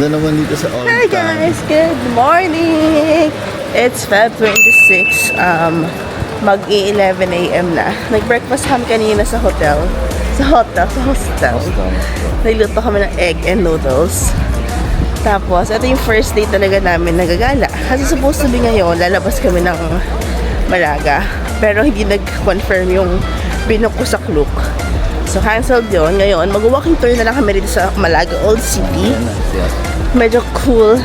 ganda naman dito sa Old Hi guys, good morning! It's Feb 26, mag-11 a.m. na. Nag-breakfast kami kanina sa hostel. Nagluto kami ng egg and noodles. Tapos, ito yung first day talaga namin nagagala. Kasi supposed to be ngayon, lalabas kami ng Malaga. Pero hindi nag-confirm yung binook ko sa Klook. So, canceled yun. Ngayon, mag-walking tour na lang kami dito sa Malaga Old City. Medyo cool.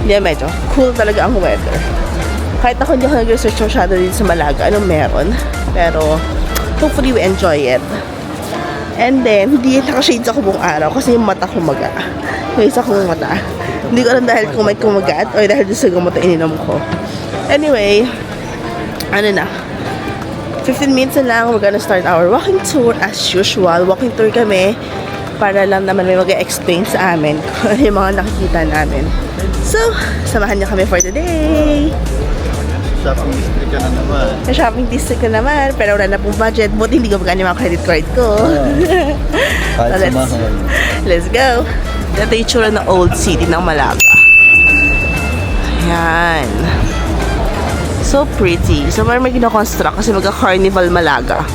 Hindi, medyo cool talaga ang weather. Kahit ako hindi ako nag-research masyado dito sa Malaga, anong meron. Pero, hopefully we enjoy it. And then, hindi naka-shades ako buong araw kasi yung mata kumaga. Yung isa kong mata. Hindi ko alam dahil kung may kumagat o dahil sa gamot na ininom ko. Anyway, ano na. 15 minutes na lang, we're gonna start our walking tour as usual. Walking tour kami para lang naman may mag-explain sa amin kung ano yung mga nakikita namin. So, samahan niyo kami for today. Shopping district ka na naman. Sa shopping district na naman, pero wala na pong budget. Buti hindi ko magkano yung mga credit card ko. Kahit So, sumahal. let's go. Ito yung tsura ng Old City ng Malaga. Ayan. So pretty. So may gina-construct kasi magka-carnival Malaga.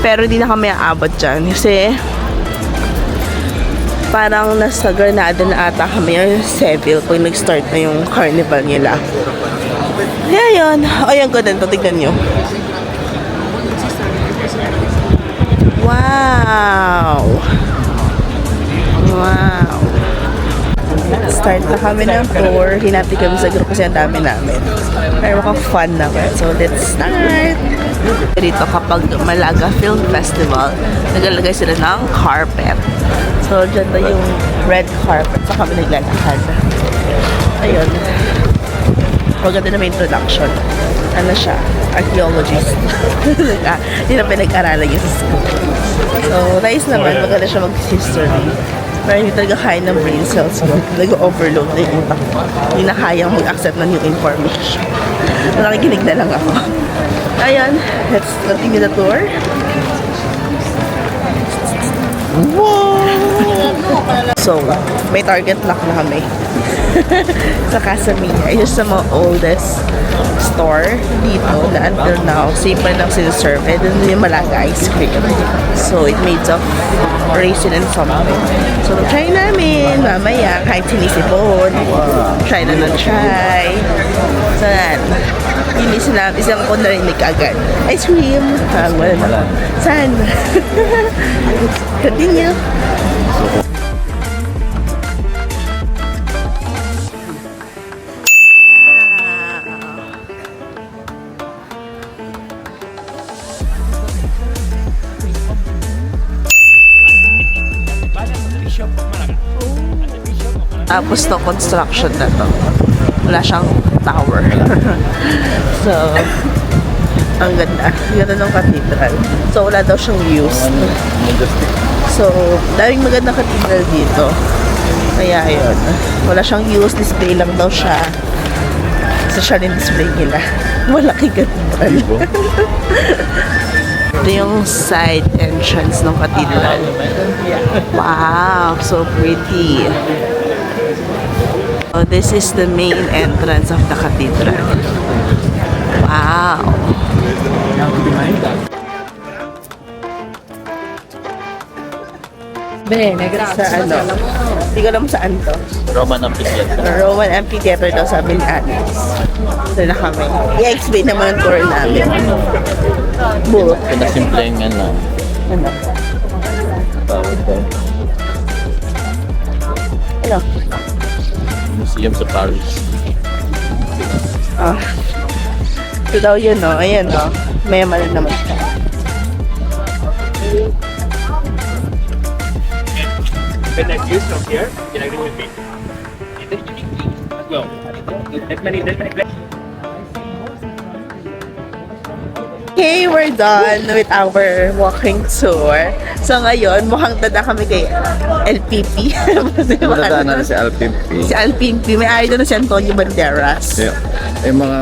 Pero hindi na kami aabot dyan. Kasi parang nasa Granada na ata kami yung Seville pag nag-start na yung carnival nila. Kaya yun. O yan ko din. Tignan nyo. Wow! Wow! Start na kami ng tour. Hinati kami sa group kasi ang dami namin. Pero mukhang fun naman. So, let's start! Dito kapag Malaga Film Festival, nagalagay sila ng carpet. So, dyan na yung red carpet. So, kami naglalakad. Ayun. Maganda na may introduction. Ano siya? Archaeologist. Hindi na pinag-aralan yung sa school. So, nice naman. Maganda siya mag-history. Pero hindi talaga kaya ng brain cells ko. Nag-overload na yung utak ko. Hindi na kayang mag-accept ng new information. Nakikinig na lang ako. Ayan, let's continue the tour. Wow! So, may target lock na kami. Sa Casamia. It's just the mga oldest store dito na until now, same pa lang sinaserve. And then yung Malaga ice cream. So, it made of raisin and something. So, try namin mamaya kahit sinisipon. Try na try. So, yan. Hindi sinabi, isang ko narinig agad. Ice cream. Wala na. Saan? Continue. Tapos to construction na to. Wala siyang tower. So, ang ganda. Ganda ng cathedral. So, wala daw siyang views. So, daming magandang cathedral dito. Kaya yun. Wala siyang views. Display lang daw siya. So, siya rin display nila. Malaki cathedral. Ito yung side entrance ng cathedral. Wow! So pretty. So, this is the main entrance of the cathedral. Wow! Bene, grazie. Sa ano? Hindi ko alam saan to. Roman Amphitheater. Roman Amphitheater daw sabi ni Alex. Doon na kami. I-explain naman ang tour namin. Bull. Pinasimpleng ano. Ano? Tawag ko. Ano? Museum sa Paris. Ah. Ito daw yun, no? Ayan, no? May malan naman siya. When I use from here, can I agree with me? Well, that many. Okay, we're done with our walking tour. So ngayon, mukhang tada kami kay LPP. Matanda na si LPP. Si LPP. May ari doon na si Antonio Banderas. Yeah. Yung mga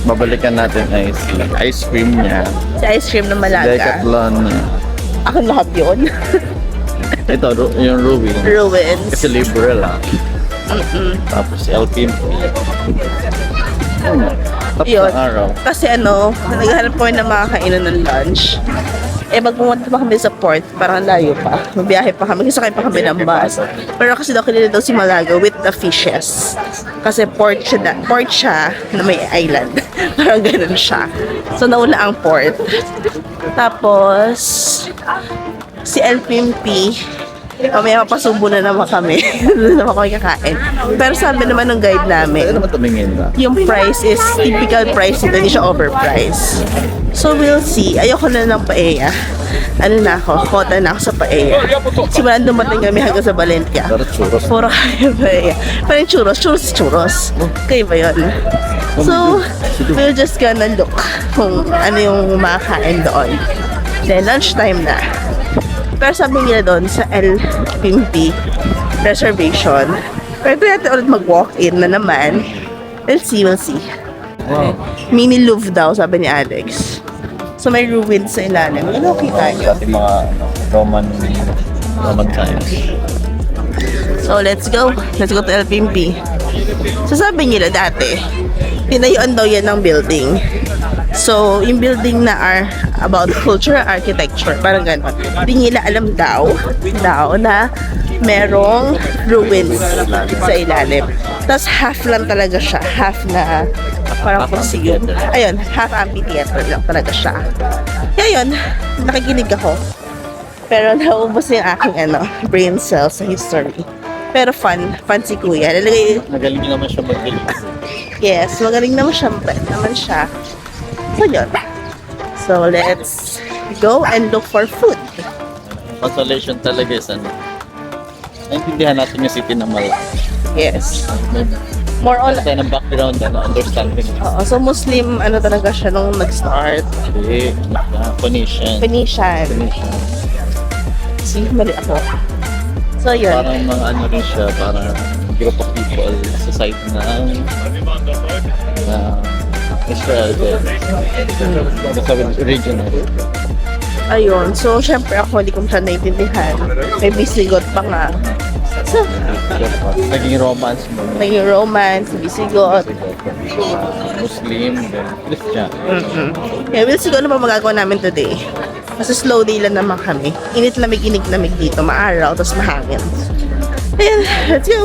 babalikan natin ay si ice cream niya. Si ice cream ng Malaga. Decathlon. Akin lahat yun. Ito, yung Ruby. Ruins. Kasi libre lang. Tapos LPMP. Tapos Yun. ng araw. Kasi naghahanap kami ng mga kainan ng lunch. Eh, magpumunta pa kami sa port, parang layo pa. Mabiyahe pa kami, sakay pa kami ng bus. Pero kasi daw kinili daw si Malaga with the fishes. Kasi port siya na may island. Parang ganun siya. So, nauna ang port. Tapos, si LPMP, mamaya mapasubo na naman kami. Doon naman kami kakain. Pero sabi naman ng guide Pwede namin, naman tumingin ba? yung price is typical price nito, hindi siya overpriced. So we'll see. Ayoko na ng paella. Kota na ako sa paella. Simulan dumating kami hanggang sa Valentia. Pero churros. Puro kaya paella. Parang churros. Kayo ba yun? So, we'll just gonna look kung ano yung makakain doon. Then, lunchtime na. Pero sabi nila doon sa LPMP reservation, pwede natin ulit mag-walk-in na naman. We'll see. Wow. Mini Louvre daw, sabi ni Alex. So may ruins sa ilalim. Ano kita nyo? Ating mga Roman times. So let's go. Let's go to LPMP. So sabi nila dati, tinayuan daw yan ng building. So, yung building na are about culture, architecture, parang gano'n. Hindi nila alam daw na merong ruins sa ilalim. Tapos half lang talaga siya. Half na parang museum. Ayun, half amphitheater lang talaga siya. Kaya yun, nakikinig ako. Pero naubos na yung aking brain cells sa history. Pero fun si Kuya. Magaling naman siya magaling. Yes, magaling naman siya. So yun. So let's go and look for food. Consolation talaga is naintindihan natin yung city ng Malacca. Yes. More on, Tayo ng background na understanding. so Muslim, talaga siya nung nag-start. Okay. Phoenician. Phoenician. See, mali ako. So yun. Parang mga rin siya, parang group of people sa side ng Israel din. Sa regional. Ayun. So, syempre ako hindi ko siya naiintindihan. May bisigot pa nga. So, Naging romance mo. naging romance, bisigot. Muslim, then Christian. Yeah, we'll see kung ano pa magagawa namin today. Kasi slow day lang naman kami. Init-lamig dito. Maaraw, tapos mahangin. Ayan, let's go!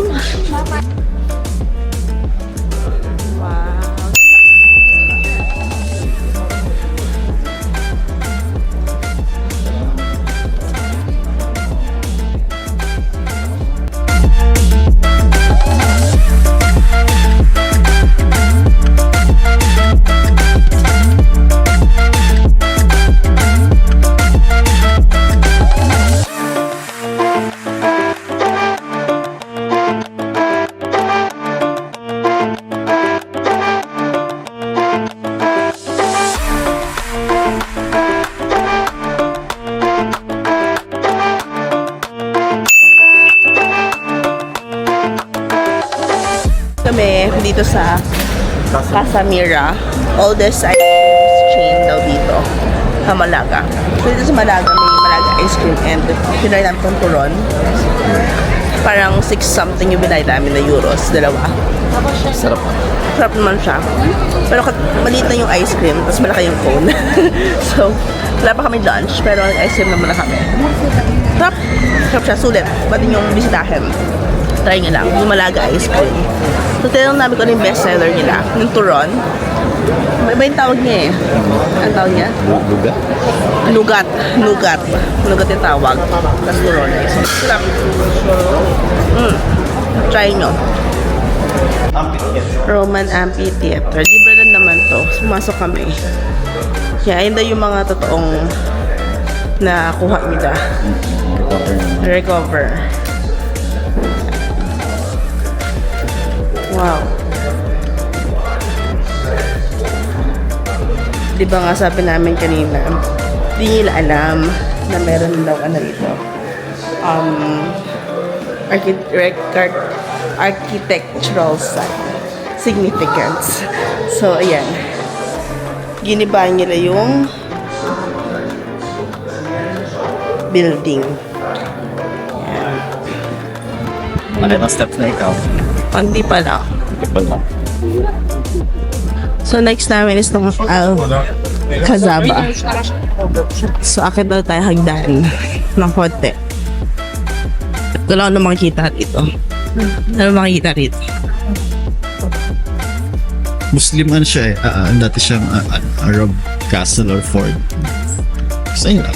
Kami dito sa Casamira, oldest ice cream chain daw dito sa Malaga. So dito sa Malaga, may Malaga ice cream and pinay namin itong turon. Parang 6 something yung binay namin na euros, dalawa. Sarap na. Sarap naman siya. Pero maliit na yung ice cream, tapos malaki yung cone. So, wala pa kami lunch, pero ice cream naman na kami. Sarap siya, sulit. Pwede yung bisitahin. Try nyo lang, yung Malaga ice cream. So, tinanong namin kung ano yung best seller nila, yung turon. Iba yung tawag niya eh. Ang tawag niya? Luga? Nugat yung tawag. Tapos turon. Sarap. Try nyo. Roman Amphitheater. Libre na naman to. Sumasok kami. Kaya yun daw yung mga totoong nakuha nila. Recover. Wow. Di ba nga sabi namin kanina, di nila alam na meron daw dito. Architectural significance. So, ayan. Giniba nila yung building. Malay ng steps na ikaw. Hindi pala. Hindi pa lang. So, next namin is ng Al-Kazaba. So, akit na tayo hagdan ng konti. Wala ko na makikita rito. Ano makikita rito? Muslim ano siya eh. Dati siyang Arab castle or fort. Basta yun lang.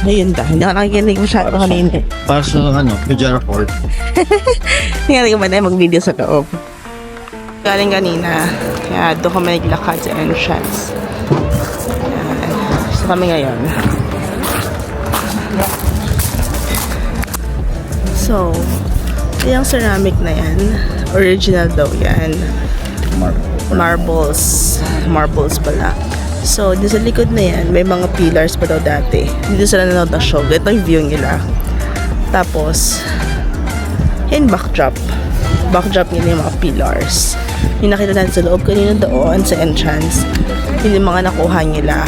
Ayun da. Hindi ako nakikinig masyado kanina. Para sa Gujarat fort. Hindi ko ba na mag-video sa loob. Galing kanina. Kaya doon kami naglakad sa entrance. Ayan. So kami ngayon. So, yung ceramic na yan, original daw yan. Marbles pala. So, dito sa likod na yan, may mga pillars pa daw dati. Dito sila nanood ng show. Ito yung view nila. Tapos, yung backdrop. Backdrop nila yung mga pillars. Yung nakita natin sa loob kanina doon, sa entrance. Yun yung mga nakuha nila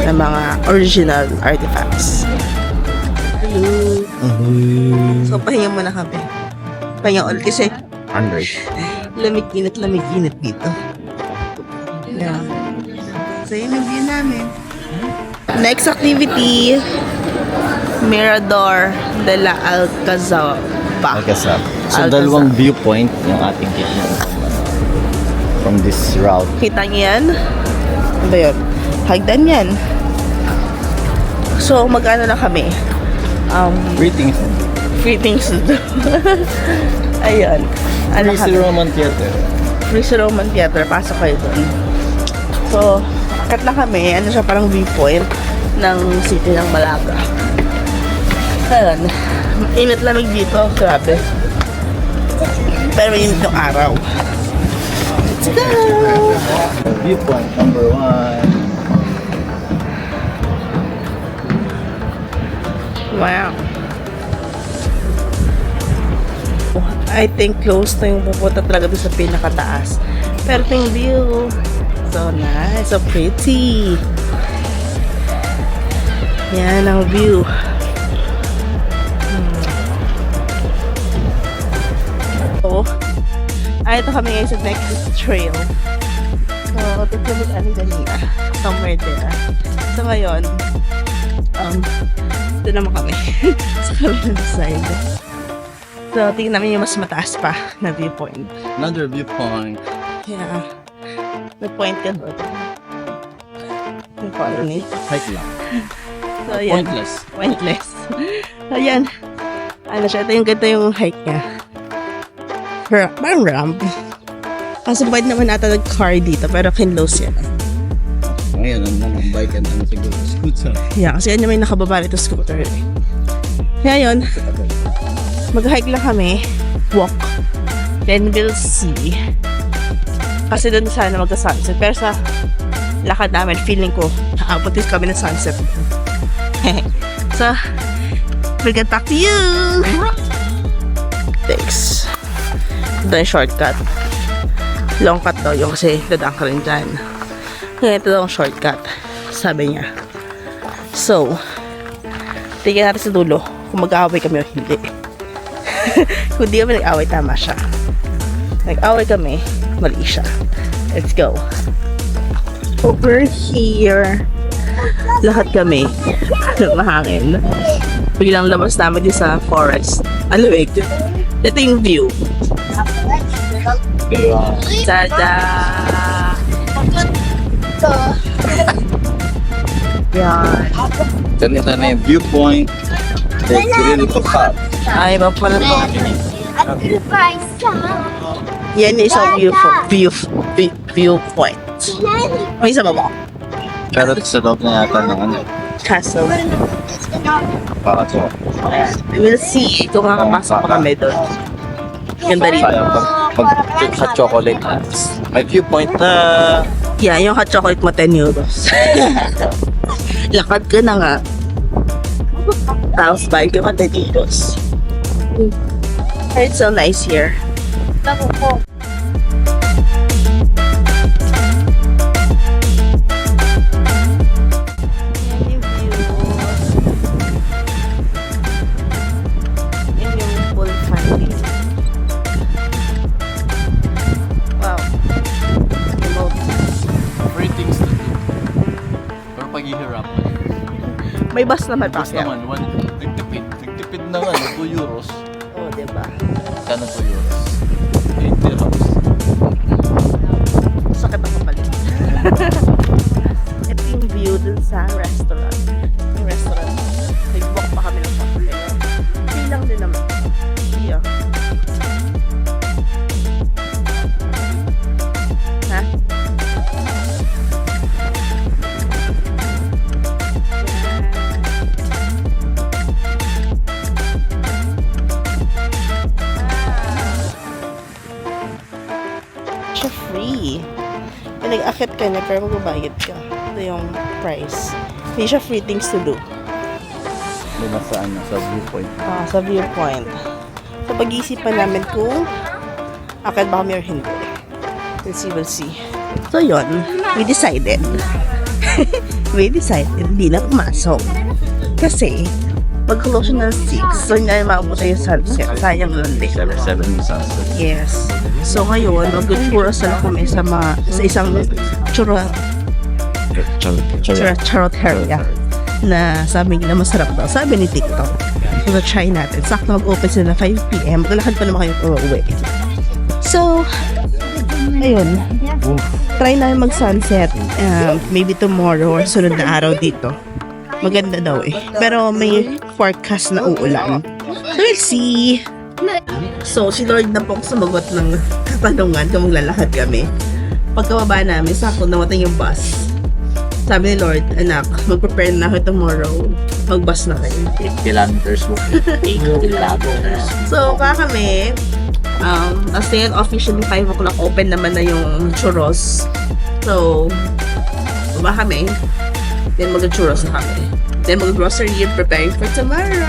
na mga original artifacts. Hello. So, pahinga muna kami. Pahinga ulit kasi lamig-init dito. Yeah. So, yun yung view namin. Next activity, Mirador de la Alcazaba. Alcazab. So, Alcazab. dalawang viewpoint yung ating kitchen from this route. Kita niyo yan? Ano ba yun? Hagdan yan. So, mag-ano na kami? Greetings. Free things to do. Ayun. Ano Free Roman Theater. Free Roman Theater. Pasok kayo doon. So, akat na kami. Ano siya, parang viewpoint ng city ng Malaga. Ayun. Init lamig dito. Grabe. Pero init yung araw. Let's go! Viewpoint number 1. Wow. I think close na yung pupunta talaga doon sa pinakataas. Pero yung view, so nice, so pretty. Yan ang view. So, ito kami ngayon sa next trail. So, ito kami kanina. Somewhere there. So, ngayon, ito naman kami. Sa kabilang side. So, tingnan namin yung mas mataas pa na viewpoint. Another viewpoint. Yeah. May point ka doon. Yung colony. Hike lang. So, ayan. Pointless. So, ayan. Ano siya? Ito yung ganda yung hike niya. Parang ramp. Kasi pwede naman nata nag-car dito, pero kinlose yan. Ngayon, ang bike and siguro scooter. Yeah, kasi yan yung may nakababa nito scooter. Kaya yun, mag-hike lang kami, walk, then we'll see. Kasi doon sana magka-sunset. Pero sa lakad namin, feeling ko, aabot din kami ng sunset. So, we'll get back to you! Thanks. Ito yung shortcut. Long cut daw yung kasi dadaan ka rin dyan. Kaya ito daw ang shortcut, sabi niya. So, tingnan natin sa dulo kung mag-aaway kami o hindi. Kung di kami nag-aaway, tama siya. Nag-aaway kami, mali siya. Let's go. Over here, lahat kami mahangin. Biglang labas namin din sa forest. Alamig. Ito yung view. Tada! Yan. Ganito na yung viewpoint. They really look up. Ay, ba pala to? Yan yung isang viewpoint. May isa ba ba? Pero sa loob na yata ng Castle. para to. We'll see kung makakapasok pa kami doon. Ganda rin. Pag chocolate. May viewpoint na Yeah, yung hot chocolate mo 10 euros. Lakad ka na nga. Tapos bayad ka pa 10 euros. It's so nice here. May bus naman pa. Bus naman, tigtipid. Tigtipid na nga, 2 euros. Oo, diba? Kano 2 euros? 8 dirhams. Sakit ang kapalit. Ito yung view dun sa restaurant. Yung restaurant. Nag-walk pa kami ng cafe. Hindi lang din naman. Yeah. Ha? Siya free. Nag-akit ka na pero magbabayad ka. Ito yung price. Hindi siya free things to do. May nasa ano, sa viewpoint. Sa viewpoint. So, pag-iisipan namin kung akit ba kami or hindi. We'll see. So, yun. We decided. Hindi na pumasok. Kasi, pag-close na ng 6, so hindi na maabot tayo sa sunset. Sayang lang din. 7 sunset. Yes. So, ngayon, mag-churros na kami sa isang charoteria na sabi nila masarap daw. Sabi ni TikTok. So, try natin. Sakto mag-open sila na 5 p.m. Maglalakad pa naman kayo uuwi. So, ayun. Try namin mag-sunset. Maybe tomorrow or sunod na araw dito. Maganda daw eh. Pero may forecast na uulan. So, we'll see. So, si Lord na po sumagot ng katanungan kung maglalakad kami. Pagkababa namin, sakto namatay yung bus. Sabi ni Lord, anak, mag-prepare na ako tomorrow. Mag-bus na kayo. 8 kilometers walking. 8 kilometers. So, kami, as in, officially 5 o'clock open naman na yung churros. So, baba kami. Then, mag-churros na kami. Then, mag-grocery and preparing for tomorrow.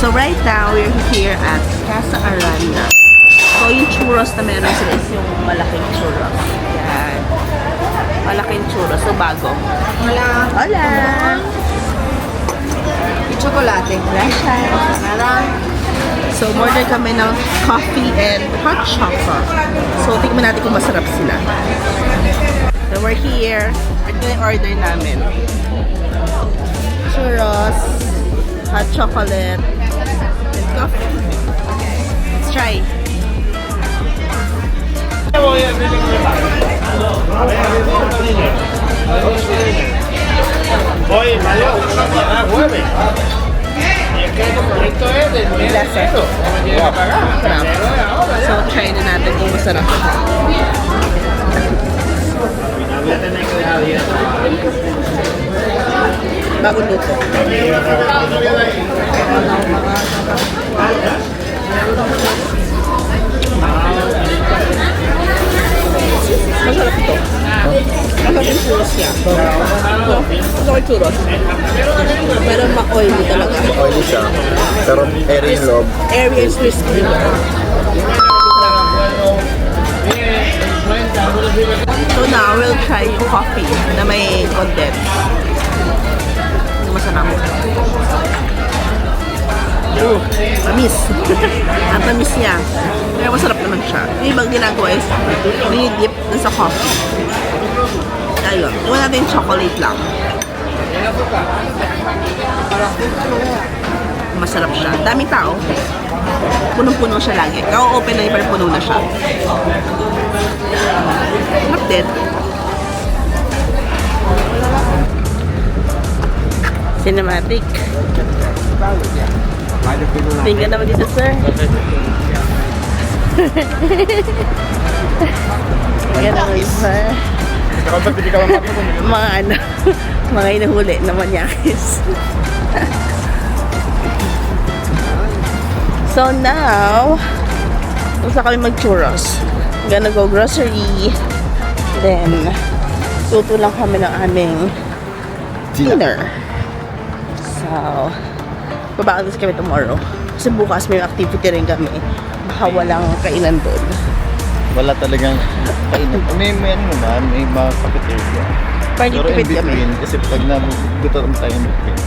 So, right now, we're here at Casa Arana. So, yung churros na meron sila is yung malaking churros. Yan. Malaking churros. So, bago. Hola! Hola! Chocolate. Gracias. So, order kami ng coffee and hot chocolate. So, tingnan natin kung masarap sila. So, we're here. Ito yung order namin. Churros, hot chocolate, and coffee. Let's try. Oye, Mario, mañana jueves. Y es que esto es del mes de enero. No me llega a pagar. So, try na natin kung masarap. Voy a tener que dejar dieta. Bago luto. Masarap ito. Masarap yung churros niya. Masarap yung churros. Pero ma-oily talaga. Oily siya. Pero airy yung loob. Airy and crispy. So now, we'll try yung coffee na may condense. Yung masarap. Tamis. Ang tamis niya. Pero masarap naman siya. Yung ibang ginagawa is dinidip dun sa coffee. Ayun. Iwan natin yung chocolate lang. Masarap siya. Daming tao. Punong-puno siya lagi. Kao-open na pero puno na siya. Sarap din. Cinematic. Tingnan naman dito, sir. Tingnan naman, sir. Mga ano, mga inuhuli na manyakis. So now, gusto kami mag-churros. Gonna go grocery. Then, luto lang kami ng aming dinner. So, babaalis kami tomorrow. Kasi bukas may activity rin kami. Baka walang kainan doon. Wala talagang kainan. May ano naman, may mga cafeteria. Parang Pero in tipid kami. between, kasi pag nagutom tayo in between.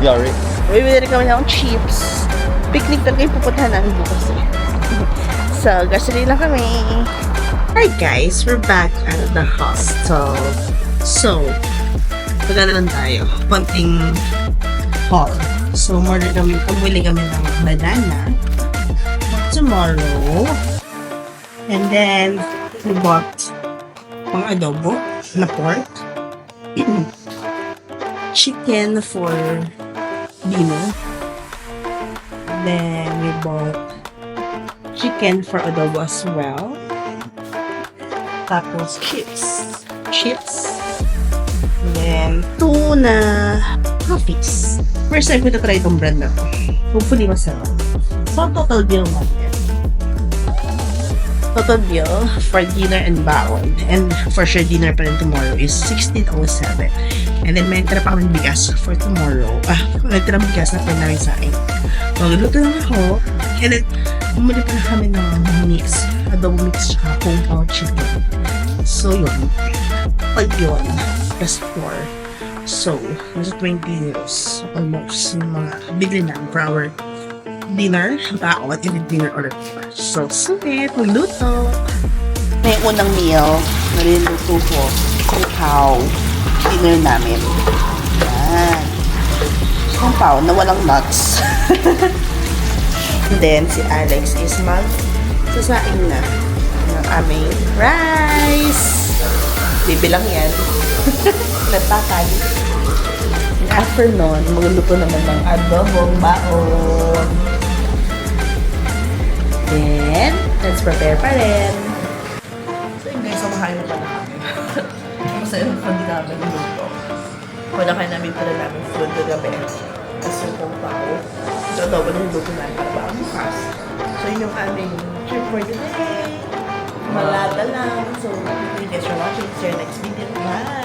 Yari. Bibili rin kami ng chips. Picnic talaga yung pupuntahan namin bukas eh. So, grocery lang kami. Alright guys, we're back at the hostel. So, Pagkala lang tayo. Konting haul. So, pamuli kami ng banana tomorrow. And then, we bought pang adobo na pork. Chicken for dinner. Then, we bought chicken for adobo as well. Tapos, chips. And then, tuna coffees. First time ko na try itong brand na to. Hopefully, masarap. So, total bill natin. Total bill for dinner and baon. And for sure, dinner pa rin tomorrow is 1607. And then, may tira pa kami bigas for tomorrow. May tira bigas na pwede namin sa akin. Magluto lang ako. And then, bumili pa na kami ng mix. Adobo mix tsaka kung pao chicken. So, yun. Pag yun, plus 4. So, nasa 20 euros. Almost yung mga bigli na for our dinner, baon, and then dinner order. So, sweet, magluto. May unang meal na niluto ko. Kung pao, dinner namin. Yan. Kung pao na walang nuts. And then, si Alex is sasaing na ng aming rice. Bibilang yan. Natakan. And after nun, magluluto naman ng adobong baon. Then, let's prepare pa rin. So yun guys, kumakain na pala kami. Masaya yung food namin luto. Kumakain namin pala namin food kagabi. Tapos yung kung pao. So, adobo na yung luto namin para ba bukas. So yun yung aming trip for today. Malata lang. So, thank you guys for watching. See you next video. Bye!